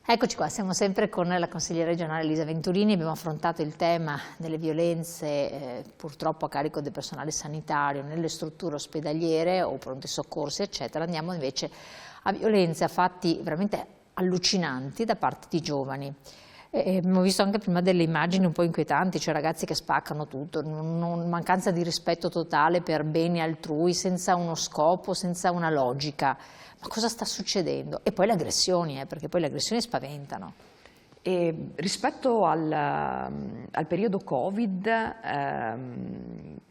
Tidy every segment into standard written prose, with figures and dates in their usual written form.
Eccoci qua, siamo sempre con la consigliera regionale Elisa Venturini, abbiamo affrontato il tema delle violenze purtroppo a carico del personale sanitario nelle strutture ospedaliere o pronti soccorsi eccetera. Andiamo invece a violenze, a fatti veramente allucinanti da parte di giovani. Abbiamo visto anche prima delle immagini un po' inquietanti, cioè ragazzi che spaccano tutto, mancanza di rispetto totale per beni altrui, senza uno scopo, senza una logica. Ma cosa sta succedendo? E poi le aggressioni, perché poi le aggressioni spaventano. E rispetto al periodo Covid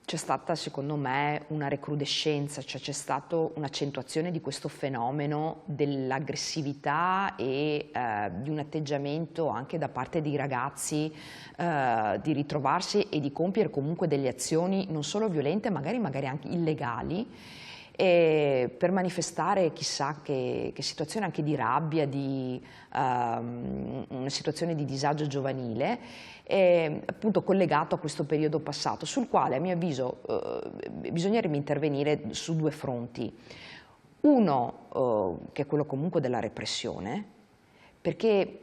c'è stata secondo me una recrudescenza, cioè c'è stata un'accentuazione di questo fenomeno dell'aggressività e di un atteggiamento anche da parte dei ragazzi di ritrovarsi e di compiere comunque delle azioni non solo violente, magari anche illegali, per manifestare chissà che situazione anche di rabbia, di una situazione di disagio giovanile, appunto collegato a questo periodo passato, sul quale a mio avviso bisognerebbe intervenire su due fronti. Uno che è quello comunque della repressione, perché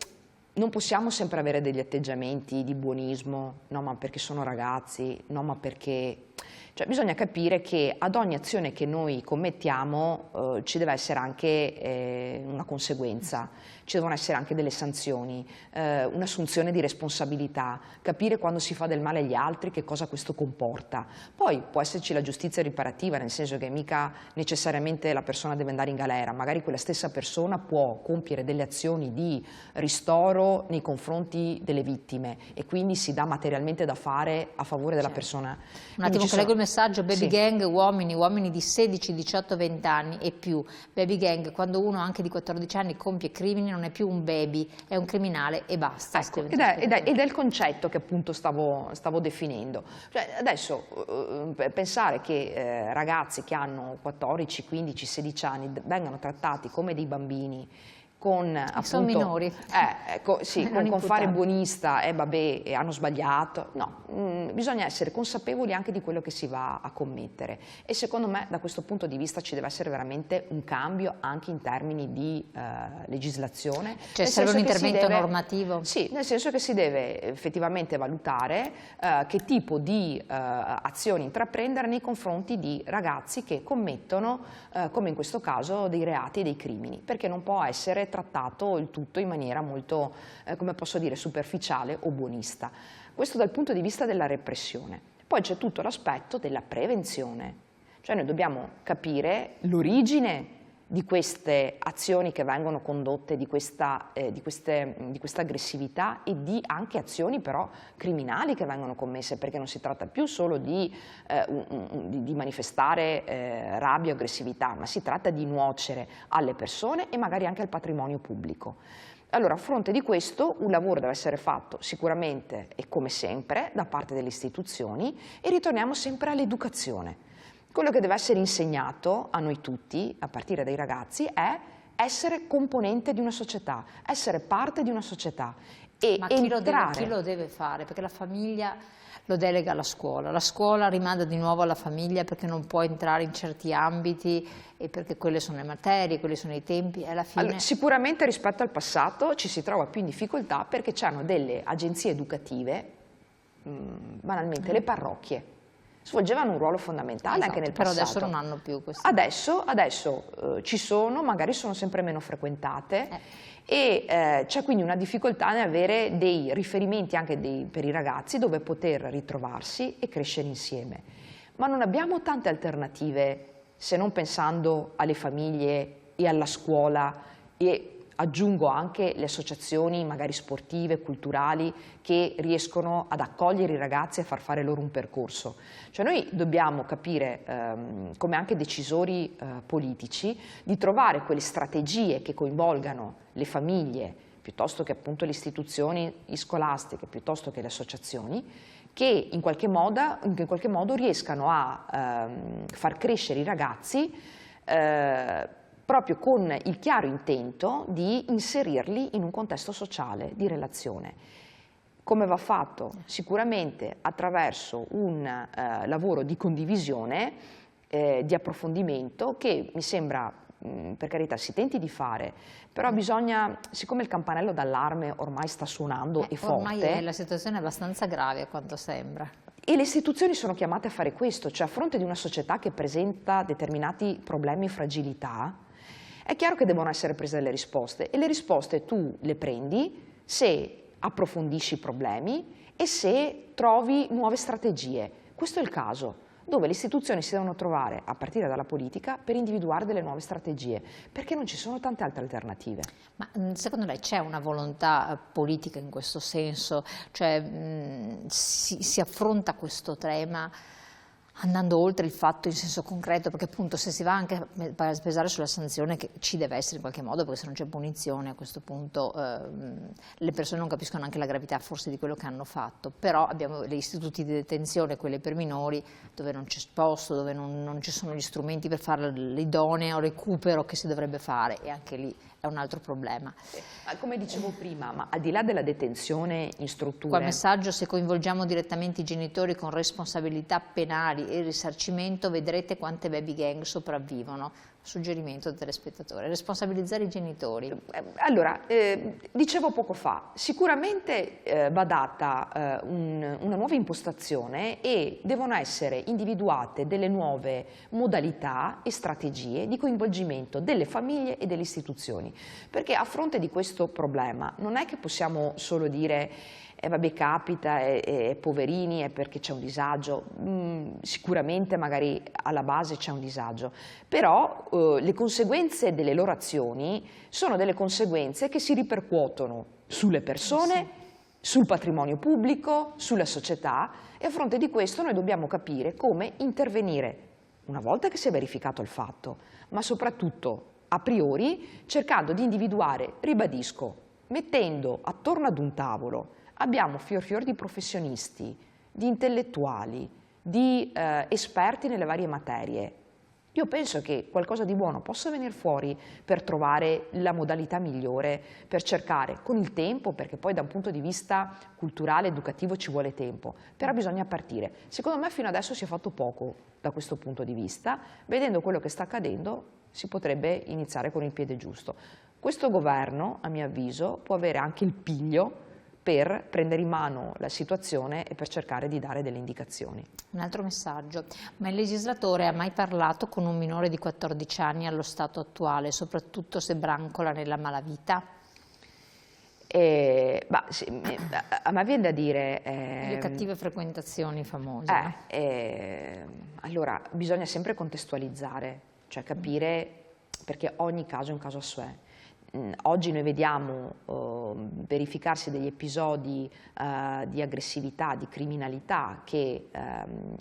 non possiamo sempre avere degli atteggiamenti di buonismo, no ma perché sono ragazzi, no ma perché... Cioè bisogna capire che ad ogni azione che noi commettiamo ci deve essere anche una conseguenza, ci devono essere anche delle sanzioni, un'assunzione di responsabilità, capire quando si fa del male agli altri che cosa questo comporta. Poi può esserci la giustizia riparativa, nel senso che mica necessariamente la persona deve andare in galera, magari quella stessa persona può compiere delle azioni di ristoro nei confronti delle vittime e quindi si dà materialmente da fare a favore della persona. Un attimo che leggo il messaggio, baby gang, uomini di 16, 18, 20 anni e più. Baby gang, quando uno anche di 14 anni compie crimini non è più un baby, è un criminale e basta. Ecco, ed è il concetto che appunto stavo definendo. Cioè, adesso pensare che ragazzi che hanno 14, 15, 16 anni vengano trattati come dei bambini, con appunto, sono minori. Con fare buonista e vabbè hanno sbagliato, no, bisogna essere consapevoli anche di quello che si va a commettere e secondo me da questo punto di vista ci deve essere veramente un cambio anche in termini di legislazione. Cioè serve un intervento normativo? Sì, nel senso che si deve effettivamente valutare che tipo di azioni intraprendere nei confronti di ragazzi che commettono, come in questo caso, dei reati e dei crimini, perché non può essere trattato il tutto in maniera molto, come posso dire, superficiale o buonista. Questo dal punto di vista della repressione. Poi c'è tutto l'aspetto della prevenzione, cioè noi dobbiamo capire l'origine di queste azioni che vengono condotte, di questa aggressività e di anche azioni però criminali che vengono commesse, perché non si tratta più solo di manifestare rabbia o aggressività, ma si tratta di nuocere alle persone e magari anche al patrimonio pubblico. Allora, a fronte di questo un lavoro deve essere fatto sicuramente e come sempre da parte delle istituzioni e ritorniamo sempre all'educazione. Quello che deve essere insegnato a noi tutti, a partire dai ragazzi, è essere componente di una società, essere parte di una società. Ma chi lo deve fare? Perché la famiglia lo delega alla scuola, la scuola rimanda di nuovo alla famiglia perché non può entrare in certi ambiti e perché quelle sono le materie, quelli sono i tempi e alla fine... Allora, sicuramente rispetto al passato ci si trova più in difficoltà perché c'hanno delle agenzie educative, banalmente le parrocchie, svolgevano un ruolo fondamentale anche nel passato. Però adesso non hanno più questo. Adesso ci sono, magari sono sempre meno frequentate e c'è quindi una difficoltà nell'avere dei riferimenti anche per i ragazzi dove poter ritrovarsi e crescere insieme. Ma non abbiamo tante alternative se non pensando alle famiglie e alla scuola e aggiungo anche le associazioni magari sportive, culturali, che riescono ad accogliere i ragazzi e a far fare loro un percorso. Cioè noi dobbiamo capire, come anche decisori politici, di trovare quelle strategie che coinvolgano le famiglie, piuttosto che appunto le istituzioni scolastiche, piuttosto che le associazioni, che in qualche modo riescano a far crescere i ragazzi proprio con il chiaro intento di inserirli in un contesto sociale di relazione. Come va fatto? Sicuramente attraverso un lavoro di condivisione, di approfondimento che mi sembra per carità, si tenti di fare, però bisogna, siccome il campanello d'allarme ormai sta suonando e forte. Ormai la situazione è abbastanza grave a quanto sembra. E le istituzioni sono chiamate a fare questo, cioè a fronte di una società che presenta determinati problemi e fragilità, è chiaro che devono essere prese delle risposte, e le risposte tu le prendi se approfondisci i problemi e se trovi nuove strategie. Questo è il caso dove le istituzioni si devono trovare, a partire dalla politica, per individuare delle nuove strategie, perché non ci sono tante altre alternative. Ma secondo lei c'è una volontà politica in questo senso? Cioè si affronta questo tema andando oltre il fatto in senso concreto, perché appunto se si va anche a pesare sulla sanzione, che ci deve essere in qualche modo, perché se non c'è punizione a questo punto le persone non capiscono anche la gravità forse di quello che hanno fatto, però abbiamo gli istituti di detenzione, quelli per minori, dove non c'è posto, dove non ci sono gli strumenti per fare l'idoneo recupero che si dovrebbe fare, e anche lì è un altro problema. Come dicevo prima, ma al di là della detenzione in strutture... Qua il messaggio: se coinvolgiamo direttamente i genitori con responsabilità penali e il risarcimento, vedrete quante baby gang sopravvivono. Suggerimento del telespettatore: responsabilizzare i genitori. Allora, dicevo poco fa, sicuramente va data una nuova impostazione e devono essere individuate delle nuove modalità e strategie di coinvolgimento delle famiglie e delle istituzioni, perché a fronte di questo problema non è che possiamo solo dire vabbè, capita, poverini, è perché c'è un disagio. Sicuramente magari alla base c'è un disagio, però le conseguenze delle loro azioni sono delle conseguenze che si ripercuotono sulle persone, sul patrimonio pubblico, sulla società, e a fronte di questo noi dobbiamo capire come intervenire una volta che si è verificato il fatto, ma soprattutto a priori cercando di individuare, ribadisco, mettendo attorno ad un tavolo. Abbiamo fior di professionisti, di intellettuali, di esperti nelle varie materie. Io penso che qualcosa di buono possa venire fuori per trovare la modalità migliore, per cercare con il tempo, perché poi da un punto di vista culturale, educativo ci vuole tempo, però bisogna partire. Secondo me fino adesso si è fatto poco da questo punto di vista. Vedendo quello che sta accadendo si potrebbe iniziare con il piede giusto. Questo governo, a mio avviso, può avere anche il piglio per prendere in mano la situazione e per cercare di dare delle indicazioni. Un altro messaggio: ma il legislatore ha mai parlato con un minore di 14 anni allo stato attuale, soprattutto se brancola nella malavita? A me viene da dire... le cattive frequentazioni famose. Allora, bisogna sempre contestualizzare, cioè capire, perché ogni caso è un caso a sé. Oggi noi vediamo verificarsi degli episodi di aggressività, di criminalità che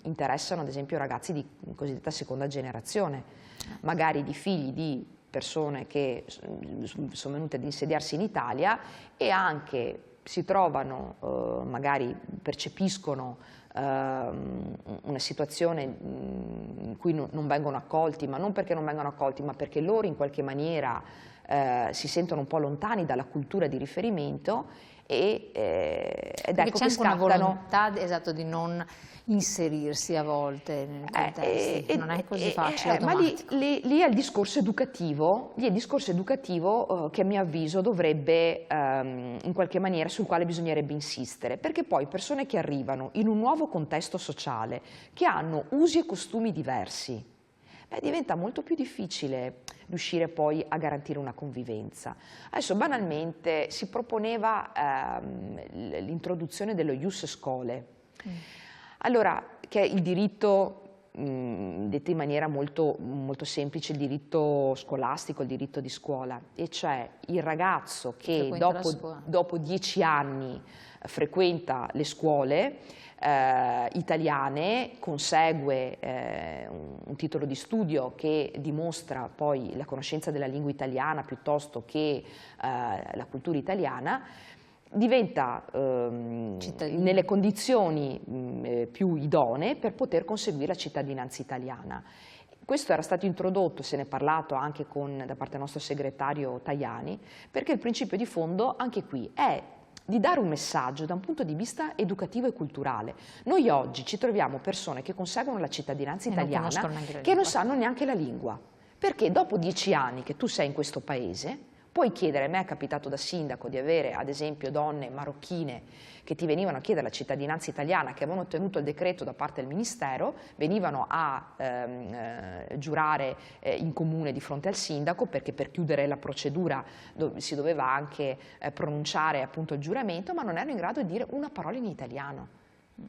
interessano ad esempio ragazzi di cosiddetta seconda generazione, magari di figli di persone che sono venute ad insediarsi in Italia e anche si trovano, magari percepiscono una situazione in cui non vengono accolti, ma non perché non vengono accolti, ma perché loro in qualche maniera si sentono un po' lontani dalla cultura di riferimento ed ecco c'è che anche una scattano... volontà, esatto, di non inserirsi a volte nei contesti, non è così facile, ma lì è il discorso educativo, che a mio avviso dovrebbe in qualche maniera, sul quale bisognerebbe insistere, perché poi persone che arrivano in un nuovo contesto sociale, che hanno usi e costumi diversi, diventa molto più difficile riuscire poi a garantire una convivenza. Adesso banalmente si proponeva l'introduzione dello ius scholae, allora, che è il diritto, detto in maniera molto, molto semplice, il diritto scolastico, il diritto di scuola, e cioè il ragazzo che dopo 10 anni frequenta le scuole italiane, consegue un titolo di studio che dimostra poi la conoscenza della lingua italiana piuttosto che la cultura italiana, diventa nelle condizioni più idonee per poter conseguire la cittadinanza italiana. Questo era stato introdotto, se ne è parlato anche da parte del nostro segretario Tajani, perché il principio di fondo anche qui è di dare un messaggio da un punto di vista educativo e culturale. Noi oggi ci troviamo persone che conseguono la cittadinanza italiana che non sanno neanche la lingua. Perché dopo 10 anni che tu sei in questo paese, puoi chiedere, a me è capitato da sindaco di avere ad esempio donne marocchine che ti venivano a chiedere la cittadinanza italiana, che avevano ottenuto il decreto da parte del Ministero, venivano a giurare in comune di fronte al sindaco, perché per chiudere la procedura si doveva anche pronunciare appunto il giuramento, ma non erano in grado di dire una parola in italiano.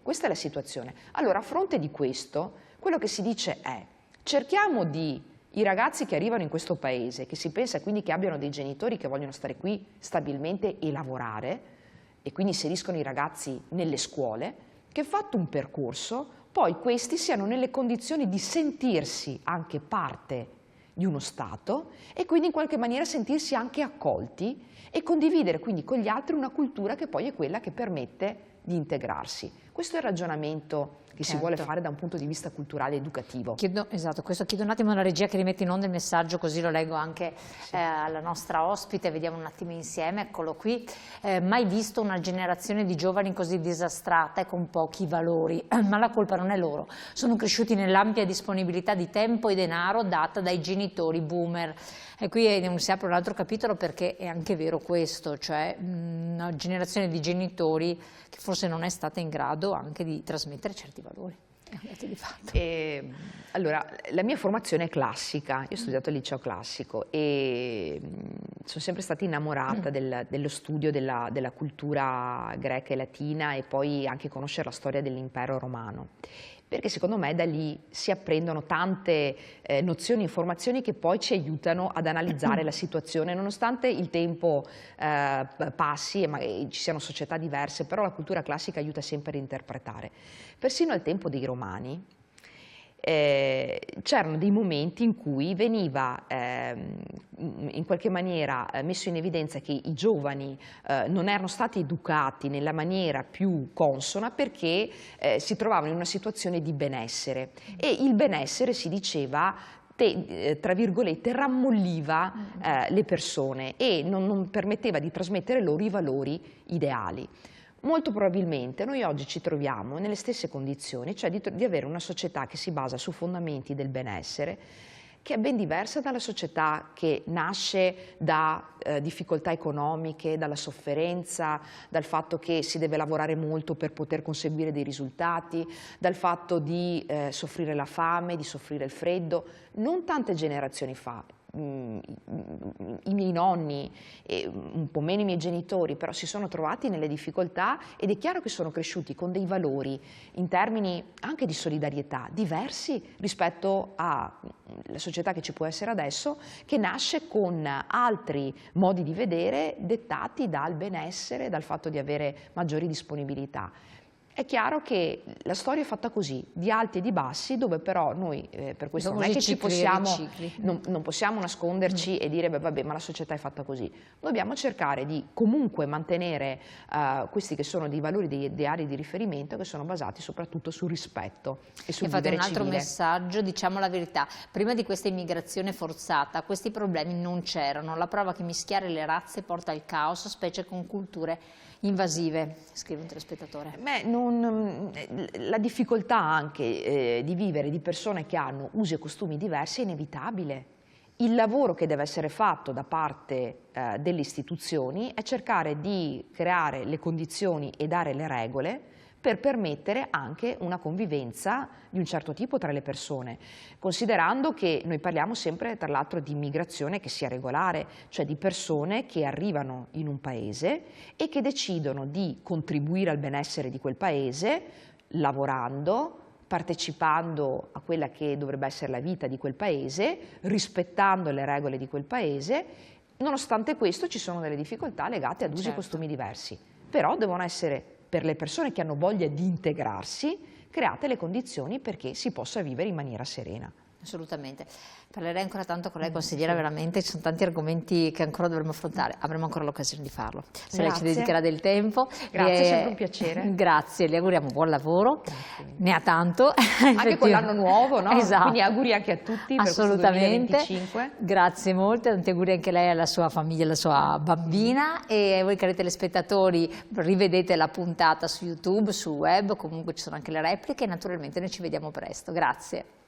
Questa è la situazione. Allora, a fronte di questo, quello che si dice è: cerchiamo di i ragazzi che arrivano in questo paese, che si pensa quindi che abbiano dei genitori che vogliono stare qui stabilmente e lavorare, e quindi inseriscono i ragazzi nelle scuole, che fatto un percorso, poi questi siano nelle condizioni di sentirsi anche parte di uno Stato e quindi in qualche maniera sentirsi anche accolti e condividere quindi con gli altri una cultura che poi è quella che permette di integrarsi. Questo è il ragionamento che si vuole fare da un punto di vista culturale e educativo. Esatto, questo chiedo un attimo alla regia che rimette in onda il messaggio, così lo leggo anche alla nostra ospite, vediamo un attimo insieme, eccolo qui. Mai visto una generazione di giovani così disastrata e con pochi valori, ma la colpa non è loro, sono cresciuti nell'ampia disponibilità di tempo e denaro data dai genitori boomer. E qui si apre un altro capitolo, perché è anche vero questo, cioè una generazione di genitori che forse non è stata in grado anche di trasmettere certi valori. Di fatto. Allora, la mia formazione è classica, io ho studiato al liceo classico e sono sempre stata innamorata dello studio della cultura greca e latina, e poi anche conoscere la storia dell'impero romano, perché secondo me da lì si apprendono tante nozioni e informazioni che poi ci aiutano ad analizzare la situazione, nonostante il tempo passi e ci siano società diverse, però la cultura classica aiuta sempre a interpretare. Persino al tempo dei Romani c'erano dei momenti in cui veniva in qualche maniera messo in evidenza che i giovani non erano stati educati nella maniera più consona, perché si trovavano in una situazione di benessere, e il benessere, si diceva, tra virgolette, rammolliva le persone e non permetteva di trasmettere loro i valori ideali. Molto probabilmente noi oggi ci troviamo nelle stesse condizioni, cioè di avere una società che si basa su fondamenti del benessere, che è ben diversa dalla società che nasce da difficoltà economiche, dalla sofferenza, dal fatto che si deve lavorare molto per poter conseguire dei risultati, dal fatto di soffrire la fame, di soffrire il freddo. Non tante generazioni fa, i miei nonni, un po' meno i miei genitori, però si sono trovati nelle difficoltà, ed è chiaro che sono cresciuti con dei valori in termini anche di solidarietà diversi rispetto alla società che ci può essere adesso, che nasce con altri modi di vedere dettati dal benessere, dal fatto di avere maggiori disponibilità. È chiaro che la storia è fatta così, di alti e di bassi, dove però noi per questo non è che non possiamo nasconderci e dire beh, vabbè, ma la società è fatta così. Dobbiamo cercare di comunque mantenere questi che sono dei valori, dei ideali di riferimento, che sono basati soprattutto sul rispetto e sul vivere civile. Un altro messaggio, diciamo la verità, prima di questa immigrazione forzata questi problemi non c'erano, la prova che mischiare le razze porta al caos, specie con culture invasive, scrive un telespettatore. La difficoltà anche di vivere di persone che hanno usi e costumi diversi è inevitabile. Il lavoro che deve essere fatto da parte delle istituzioni è cercare di creare le condizioni e dare le regole per permettere anche una convivenza di un certo tipo tra le persone, considerando che noi parliamo sempre, tra l'altro, di immigrazione che sia regolare, cioè di persone che arrivano in un paese e che decidono di contribuire al benessere di quel paese lavorando, partecipando a quella che dovrebbe essere la vita di quel paese, rispettando le regole di quel paese. Nonostante questo ci sono delle difficoltà legate ad usi e costumi diversi, però devono essere, per le persone che hanno voglia di integrarsi, create le condizioni perché si possa vivere in maniera serena. Assolutamente. Parlerei ancora tanto con lei, consigliera, veramente ci sono tanti argomenti che ancora dovremo affrontare, avremo ancora l'occasione di farlo. Se lei ci dedicherà del tempo. Grazie, è sempre un piacere. Grazie, le auguriamo buon lavoro. Grazie. Ne ha tanto. Anche con l'anno nuovo, no? Esatto. Quindi auguri anche a tutti per questo 2025. Grazie molte, tanti auguri anche a lei, alla sua famiglia, alla sua bambina, e voi cari telespettatori rivedete la puntata su YouTube, sul web, comunque ci sono anche le repliche e naturalmente noi ci vediamo presto. Grazie.